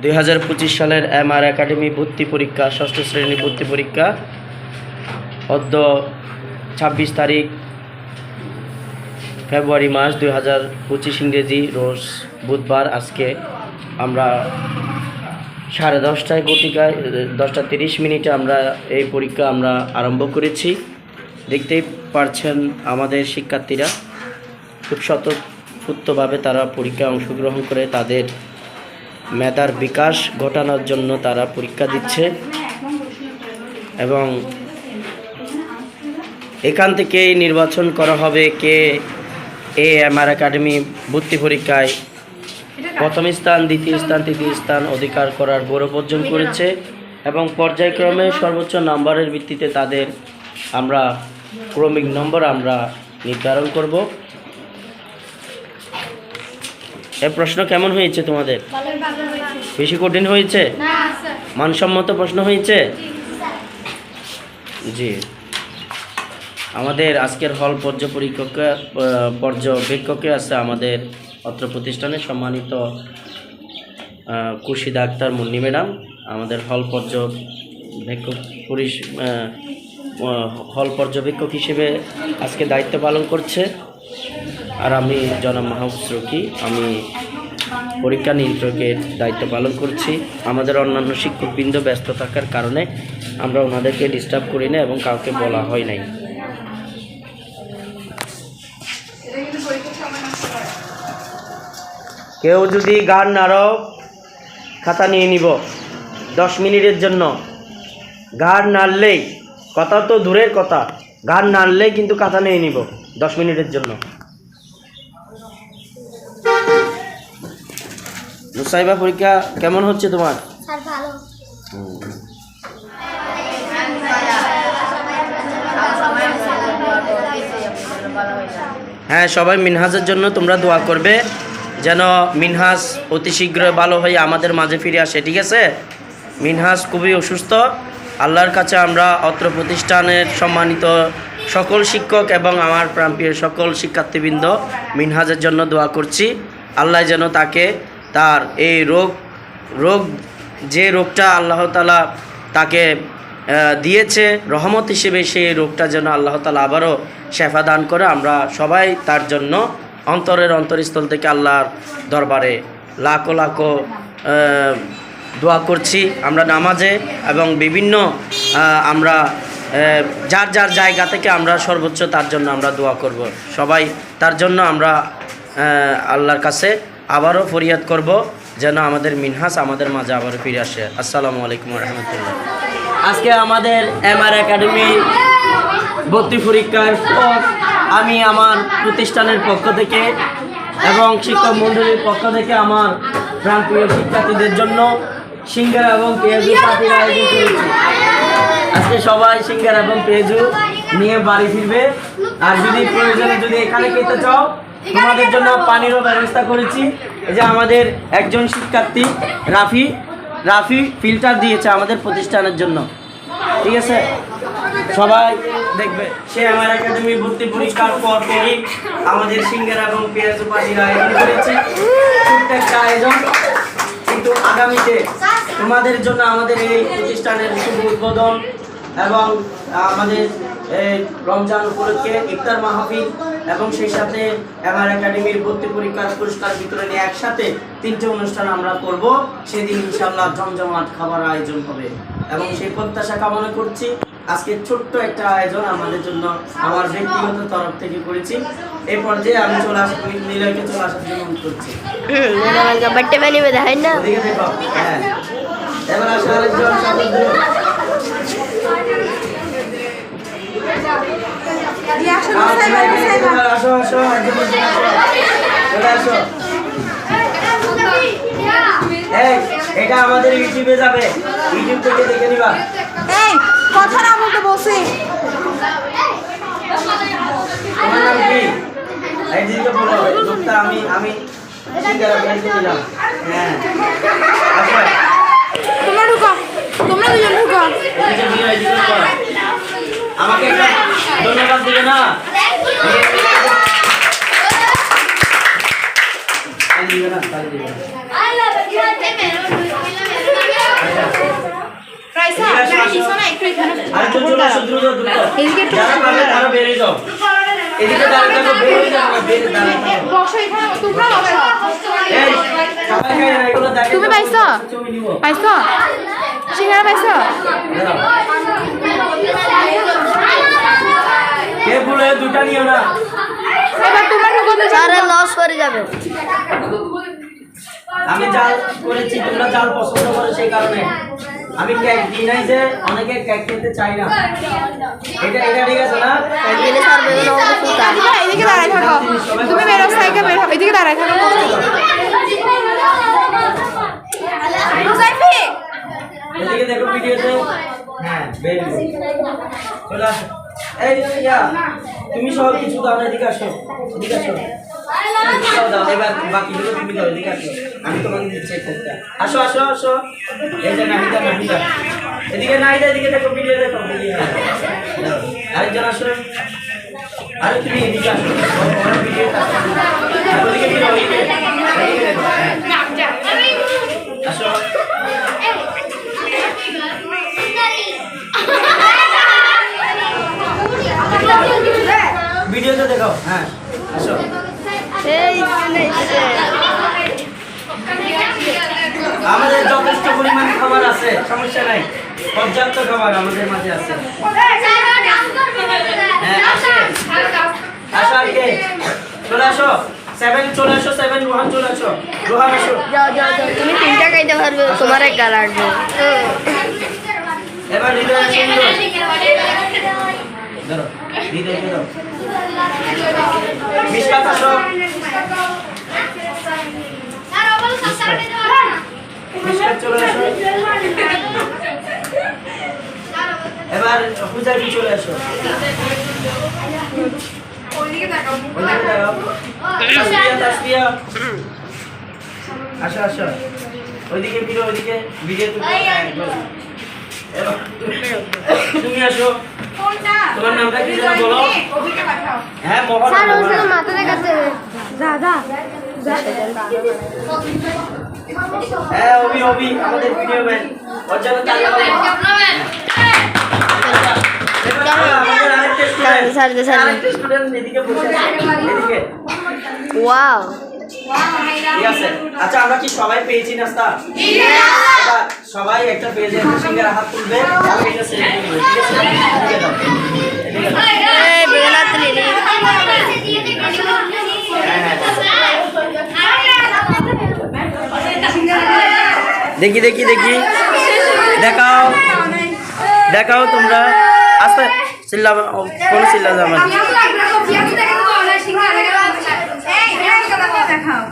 2025 সালের MR academy ভর্তি পরীক্ষা ষষ্ঠ শ্রেণী ভর্তি পরীক্ষা অদ্য 26 তারিখ ফেব্রুয়ারি মাস 2025 ইংরেজি রোজ বুধবার। আজকে আমরা 10:30টায় গতিকায় 10:30 আমরা এই পরীক্ষা আমরা আরম্ভ করেছি। দেখতেই পারছেন আমাদের শিক্ষার্থীরা খুব স্বতঃস্ফূর্তভাবে তারা পরীক্ষায় অংশগ্রহণ করে তাদের মেধার বিকাশ ঘটানোর জন্য তারা পরীক্ষা দিচ্ছে এবং এখান থেকেই নির্বাচন করা হবে কে এমআর একাডেমি ভর্তি পরীক্ষায় প্রথম স্থান, দ্বিতীয় স্থান, তৃতীয় স্থান অধিকার করার গৌরব অর্জন করেছে এবং পর্যায়ক্রমে সর্বোচ্চ নম্বরের ভিত্তিতে তাদের আমরা ক্রমিক নম্বর আমরা নির্ধারণ করব। এই প্রশ্ন কেমন হয়েছে তোমাদের? বেশি কঠিন হয়েছে? মানসম্মত প্রশ্ন হয়েছে? জি। আমাদের আজকের হল পর্যবেক্ষকে আছে আমাদের অত্র প্রতিষ্ঠানের সম্মানিত খুরশিদা আক্তার মুন্নি ম্যাডাম। আমাদের হল পর্যবেক্ষক হিসেবে আজকে দায়িত্ব পালন করছে। আর আমি জনাব মাহফুজ রকি, আমি পরীক্ষা নিয়ন্ত্রকের দায়িত্ব পালন করছি। আমাদের অন্যান্য শিক্ষকবৃন্দ ব্যস্ত থাকার কারণে আমরা ওনাদেরকে ডিস্টার্ব করি না এবং কাউকে বলা হয় নাই। কেউ যদি গান নাড়াও খাতা নিয়ে নিব 10 মিনিটের জন্য। গান নাড়লেই, কথা তো দূরের কথা, গান নাড়লেই কিন্তু খাতা নিয়ে নিব 10 মিনিটের জন্য। মুসাইবা, পরীক্ষা কেমন হচ্ছে তোমার? স্যার ভালো। হ্যাঁ, সবাই মিনহাজের জন্য তোমরা দোয়া করবে যেন মিনহাজ অতি শীঘ্রই ভালো হয়ে আমাদের মাঝে ফিরে আসে, ঠিক আছে? মিনহাজ খুবই অসুস্থ। আল্লাহর কাছে আমরা অত্র প্রতিষ্ঠানের সম্মানিত সকল শিক্ষক এবং আমার প্রাণপ্রিয় সকল শিক্ষার্থীবৃন্দ মিনহাজের জন্য দোয়া করছি। আল্লাহ যেন তাকে তার এই রোগ যে রোগটা আল্লাহ তাআলা তাকে দিয়েছে রহমত হিসেবে, সেই রোগটা যেন আল্লাহ তাআলা আবারও শেফা দান করে। আমরা সবাই তার জন্য অন্তরস্থল থেকে আল্লাহর দরবারে লাখো লাখো দোয়া করছি। আমরা নামাজে এবং বিভিন্ন আমরা যার যার জায়গা থেকে আমরা সর্বোচ্চ তার জন্য আমরা দোয়া করব। সবাই তার জন্য আমরা আল্লাহর কাছে আবারও ফরিয়াদ করব যেন আমাদের মিনহাজ আমাদের মাঝে আবারও ফিরে আসে। আসসালামু আলাইকুম ওয়া রাহমাতুল্লাহ। আজকে আমাদের এমআর একাডেমি ভর্তি পরীক্ষার পর আমি আমার প্রতিষ্ঠানের পক্ষ থেকে এবং শিক্ষক মণ্ডলীর পক্ষ থেকে আমার প্রাণপ্রিয় শিক্ষার্থীদের জন্য সিঙ্গারা এবং পেঁয়াজু পার্টির আয়োজন করেছি। আজকে সবাই সিঙ্গারা এবং পেঁয়াজু নিয়ে বাড়ি ফিরবে। আর যদি প্রয়োজনে যদি এখানে খেতে চাও, তোমাদের জন্য পানিরও ব্যবস্থা করেছি। এই যে আমাদের একজন শিক্ষার্থী রাফি ফিল্টার দিয়েছে আমাদের প্রতিষ্ঠানের জন্য, ঠিক আছে? সবাই দেখবে সে আমার একাডেমি ভর্তি পরীক্ষার পরই আমাদের সিঙ্গারা এবং পেঁয়াজু পার্টির আয়োজন করেছে। ছোট্ট একটা আয়োজন, কিন্তু আগামীতে তোমাদের জন্য আমাদের এই প্রতিষ্ঠানের শুভ উদ্বোধন এবং আমাদের রমজান উপলক্ষে ইফতার মাহফিল এবং সেই সাথে এমআর একাডেমির ভর্তি পরীক্ষার পুরস্কার বিতরণী একসাথে 3টে অনুষ্ঠান আমরা করব। সেদিন ইনশাআল্লাহ জমজমাট খাবার আয়োজন হবে এবং সেই প্রত্যাশা কামনা করছি। আজকে ছোট্ট একটা আয়োজন আমাদের জন্য আমার ব্যক্তিগত তরফ থেকে করেছি। এই পর্যায়ে আমি নিলয়কে চলে আসার জন্য অনুরোধ করছি। হ্যাঁ, এবার আসো আরেকজন এটা আমাদের ইউটিউবে যাবে, ইউটিউব থেকে দেখে নিবা। এই কথা না বলতে বসে। তোমার নাম কি? এই দিকে বলো। লোকটা আমি সিঙ্গারা বেঁচে দিলাম। হ্যাঁ, আচ্ছা তোমরা ঢুকো, তোমরা দুজন ঢুকো। আমাকে একটা ধন্যবাদ দিবে না? দিবে না, তাহলে দিবে না। আরেকটু চলে আসো, দ্রুত দ্রুত। এদিকে একটু যারা পারবে তারা বেরিয়ে যাও। এদিকে দাঁড়িয়ে থাকো, বেরিয়ে যাও না, বেরিয়ে দাঁড়িয়ে থাকো। বসো এখানে, তোমরা বসো। এই, সবাই খাই না, এগুলো দেখে তুমি যাও। পাইছো? ছবি নিব। পাইছো? সিঙ্গারা পাইছো? দাঁড়াও। কে বলে দুটা নিও না। এবার তোমরা ঢুকো তো। আরে লস করে যাবে। আমি জাল করেছি, তোমরা জাল পছন্দ করো সেই কারণে। আমি কেক দিই নাই যে অনেকে কেক খেতে চাই না। এটা এটা ঠিক আছে না? একদিনে সার বেগুন হবে ফুটা। এদিকে দাঁড়ায় থাকো। তুমি বেরো, সাইকেল বেরো, এদিকে দাঁড়ায় থাকো। এদিকে দেখো ভিডিওতে। হ্যাঁ, বেরি গুড। চলে আসো। এই ইয়া, তুমি সব কিছু দাও না, এদিকে আসো। এদিকে আসো। দাও দাও, এবার বাকিগুলো তুমি দাও, এদিকে আসো। আমি তোমাকে দিচ্ছি একটা। আসো আসো আসো। এই যে নাহিদা নাহিদা। এদিকে নাহিদা, এদিকে দেখো ভিডিও দেখো। দাও। আরেকজন আসো। আরে তুমি এদিকে আসো। ওরা ভিডিওটা আসো। ওদিকে ফিরো, ওদিকে। এদিকে দেখো। হ্যাঁ। আসো। ভিডিওতে দেখো। হ্যাঁ, আসো। এই এখানে এসে। আমাদের যথেষ্ট পরিমাণ খাবার আছে, সমস্যা নাই। পর্যাপ্ত খাবার আমাদের মাঝে আছে। হ্যাঁ, আসে। আসো আর কে? চলে আসো। 7 চলে আসো, 7 রোহান চলে আসো। রোহান আসো। যাও যাও যাও, তুমি তিনটা খাইতে পারবে, তোমার এক গাল আসবে। এবার হৃদয় আসো, হৃদয়। ধরো, হৃদয় ধরো। মিশকাত আসো। মিশকাত চলে আসো। এবার পূজারি চলে আসো। ওইদিকে দাঁড়াও। তাসফিয়া, তাসফিয়া। আসো আসো। ওইদিকে ফিরো, ওইদিকে ভিডিও তুলো। এবার তুমি আসো। তোমার নামটা কি যেন বলো? হ্যাঁ, মোহন। মাথা দেখাতে দাদা হ্যাঁ, অভি অভি আমাদের ভিডিও ম্যান। ওর জন্য তালি দাও। আমাদের আরেকটা student, স্যার, স্যার। আরেকটা student এদিকে বসে আছে। এদিকে। ওয়াও। ঠিক আছে। আচ্ছা, আমরা কি সবাই পেয়েছি নাস্তা? এবার সবাই একটা পেজে সিঙ্গারা হাত তুলবে, আমি এটা সেট করব। ঠিক আছে? এদিকে দাও। এদিকে দাও। এই বেগুন হাতে নিলি। দেখি দেখি দেখি, দেখাও দেখাও তোমরা। আস্তে চিল্লা, কোন চিল্লা যাবে না। দেখাও।